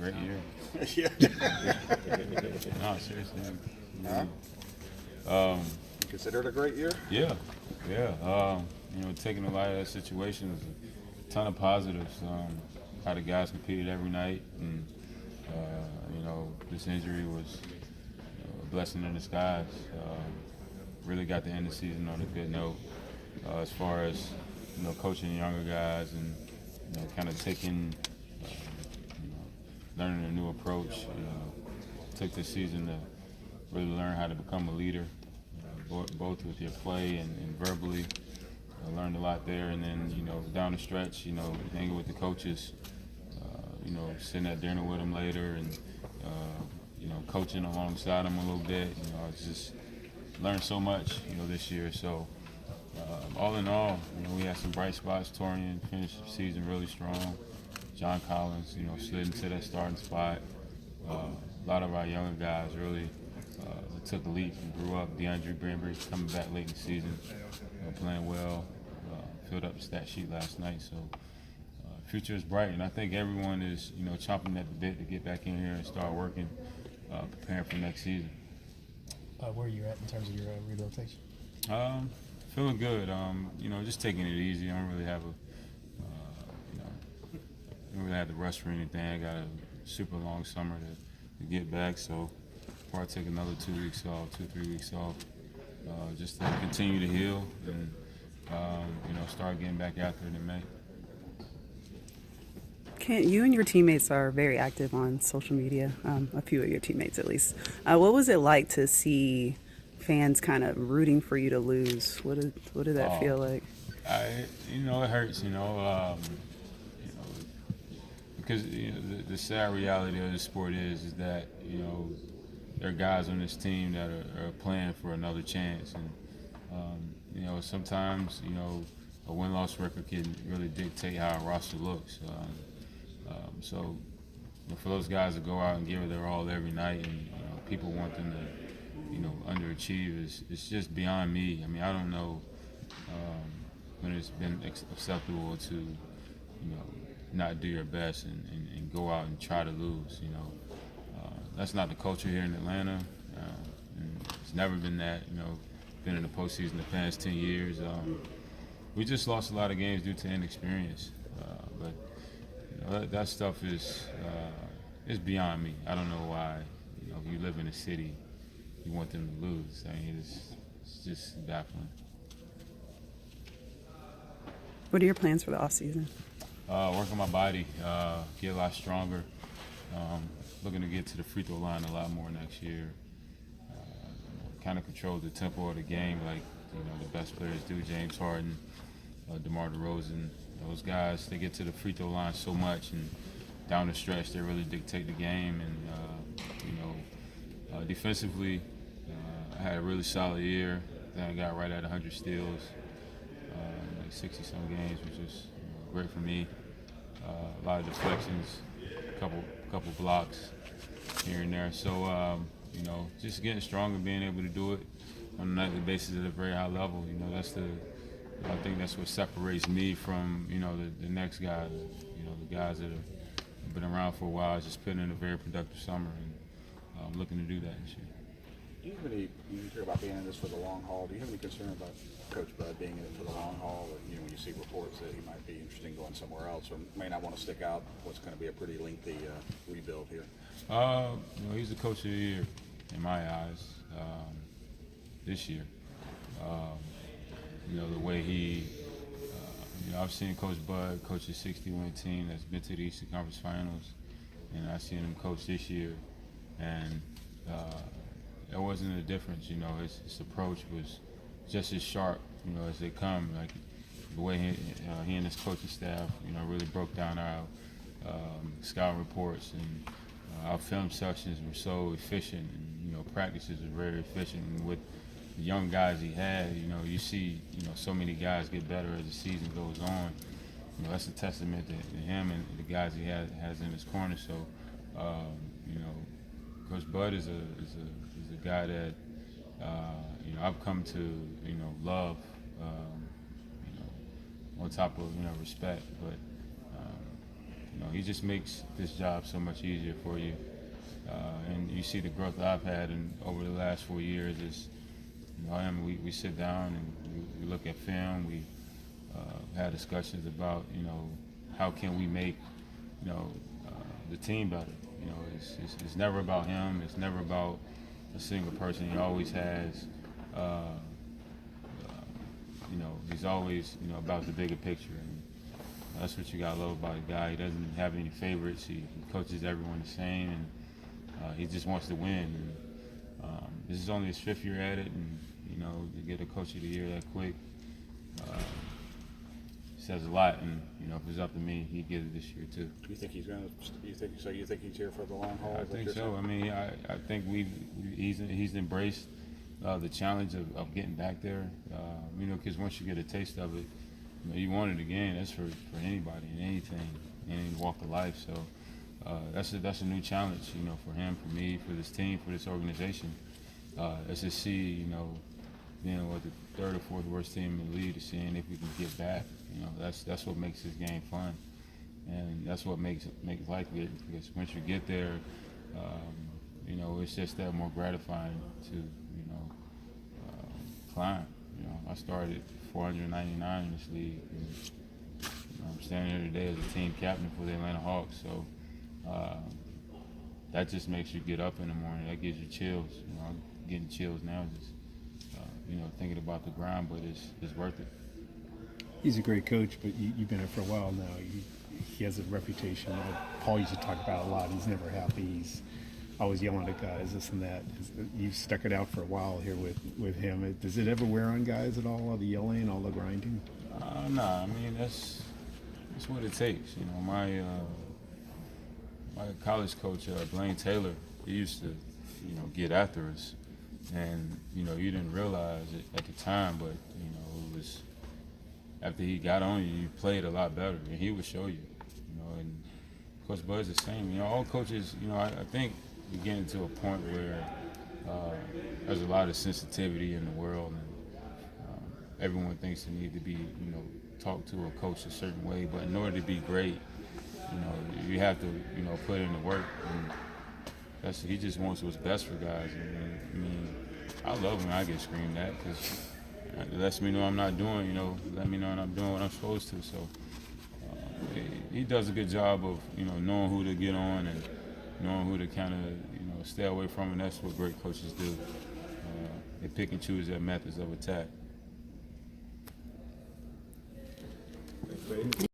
Great year. Yeah. No, seriously. Huh? Um, You consider it a great year? yeah, yeah. Taking a lot of that situation is a ton of positives. How the guys competed every night, and this injury was a blessing in disguise. Really got the end of the season on a good note. As far as coaching younger guys and kind of taking, learning a new approach. Took this season to really learn how to become a leader, both with your play and verbally. I learned a lot there, and then down the stretch, hanging with the coaches, sitting at dinner with them later, and coaching alongside them a little bit. I just learned so much, this year. So all in all, we had some bright spots. Torian finished the season really strong. John Collins, slid into that starting spot. A lot of our younger guys really took a leap and grew up. DeAndre Brambury coming back late in the season, playing well. Filled up the stat sheet last night, so future is bright, and I think everyone is chomping at the bit to get back in here and start working, preparing for next season. Where are you at in terms of your rehabilitation? Feeling good. Just taking it easy. I don't really have don't really have to rush for anything. I got a super long summer to get back, so probably take another 2 weeks off, 2-3 weeks off, just to continue to heal and start getting back out there in May. Kent, you and your teammates are very active on social media, a few of your teammates at least. What was it like to see fans kind of rooting for you to lose? What did that feel like? It hurts, because the sad reality of the sport is that there are guys on this team that are playing for another chance, and sometimes a win-loss record can really dictate how a roster looks. So for those guys to go out and give it their all every night, and people want them to underachieve, it's just beyond me. I mean, I don't know when it's been acceptable to not do your best and go out and try to lose. That's not the culture here in Atlanta. And it's never been that. Been in the postseason the past 10 years. We just lost a lot of games due to inexperience. But that stuff is beyond me. I don't know why. If you live in a city, you want them to lose. I mean, it's just baffling. What are your plans for the off season? Work on my body, get a lot stronger. Looking to get to the free throw line a lot more next year. Kind of control the tempo of the game like the best players do. James Harden, DeMar DeRozan, those guys, they get to the free throw line so much, and down the stretch they really dictate the game. And defensively, I had a really solid year. Then I got right at 100 steals, like 60-some games, which was great for me. A lot of deflections, couple blocks here and there. So just getting stronger, being able to do it on a nightly basis at a very high level. I think that's what separates me from the next guys. The guys that have been around for a while, just putting in a very productive summer, and I'm looking to do that this year. Do you have any, when you hear about being in this for the long haul, do you have any concern about Coach Bud being in it for the long haul? Or, when you see reports that he might be interested in going somewhere else, or may not want to stick out what's going to be a pretty lengthy rebuild here? He's the coach of the year in my eyes this year. The way he, I've seen Coach Bud coach a 60-win team that's been to the Eastern Conference Finals, and I've seen him coach this year, and there wasn't a difference. His approach was just as sharp, as they come. Like the way he and his coaching staff, really broke down our scout reports, and our film sections were so efficient, and practices were very efficient. And with the young guys he had, you see, so many guys get better as the season goes on. That's a testament to him and the guys he has in his corner. So, Coach Bud is a guy that I've come to love. On top of respect, but he just makes this job so much easier for you. And you see the growth that I've had over the last 4 years is, we sit down and we look at film. We had discussions about, how can we make, the team better. It's never about him. It's never about a single person. He always has, he's always, about the bigger picture. And that's what you gotta love about a guy. He doesn't have any favorites. He coaches everyone the same, and he just wants to win. And, this is only his 5th year at it, and to get a Coach of the Year that quick says a lot. And if it's up to me, he'd get it this year too. Do you think he's going to? You think he's here for the long haul? I think so. I mean, I think he's embraced the challenge of getting back there. Because once you get a taste of it, you want it again. That's for anybody and anything, any walk of life. So that's a new challenge, for him, for me, for this team, for this organization. Let's just see, being what the 3rd or 4th worst team in the league, to seeing if we can get back. That's what makes this game fun, and that's what makes life good. Because once you get there, it's just that more gratifying to climb. I started 499 in this league. And, I'm standing here today as a team captain for the Atlanta Hawks. So that just makes you get up in the morning. That gives you chills. I'm getting chills now just thinking about the grind, but it's worth it. He's a great coach, but you've been there for a while now. He has a reputation that Paul used to talk about a lot. He's never happy. He's always yelling at guys, this and that. You've stuck it out for a while here with him. Does it ever wear on guys at all the yelling, all the grinding? No, I mean, that's what it takes. My college coach, Blaine Taylor, he used to, get after us. And, you didn't realize it at the time, but, it was after he got on you, you played a lot better, and he would show you, and Coach Bud's the same. All coaches, I think we're getting to a point where there's a lot of sensitivity in the world, and everyone thinks they need to be, talk to a coach a certain way, but in order to be great, you have to, put in the work, and he just wants what's best for guys. And, I love when I get screamed at, because it lets me know I'm not doing, let me know I'm doing what I'm supposed to. So he does a good job of, knowing who to get on and knowing who to kind of, stay away from, and that's what great coaches do. They pick and choose their methods of attack.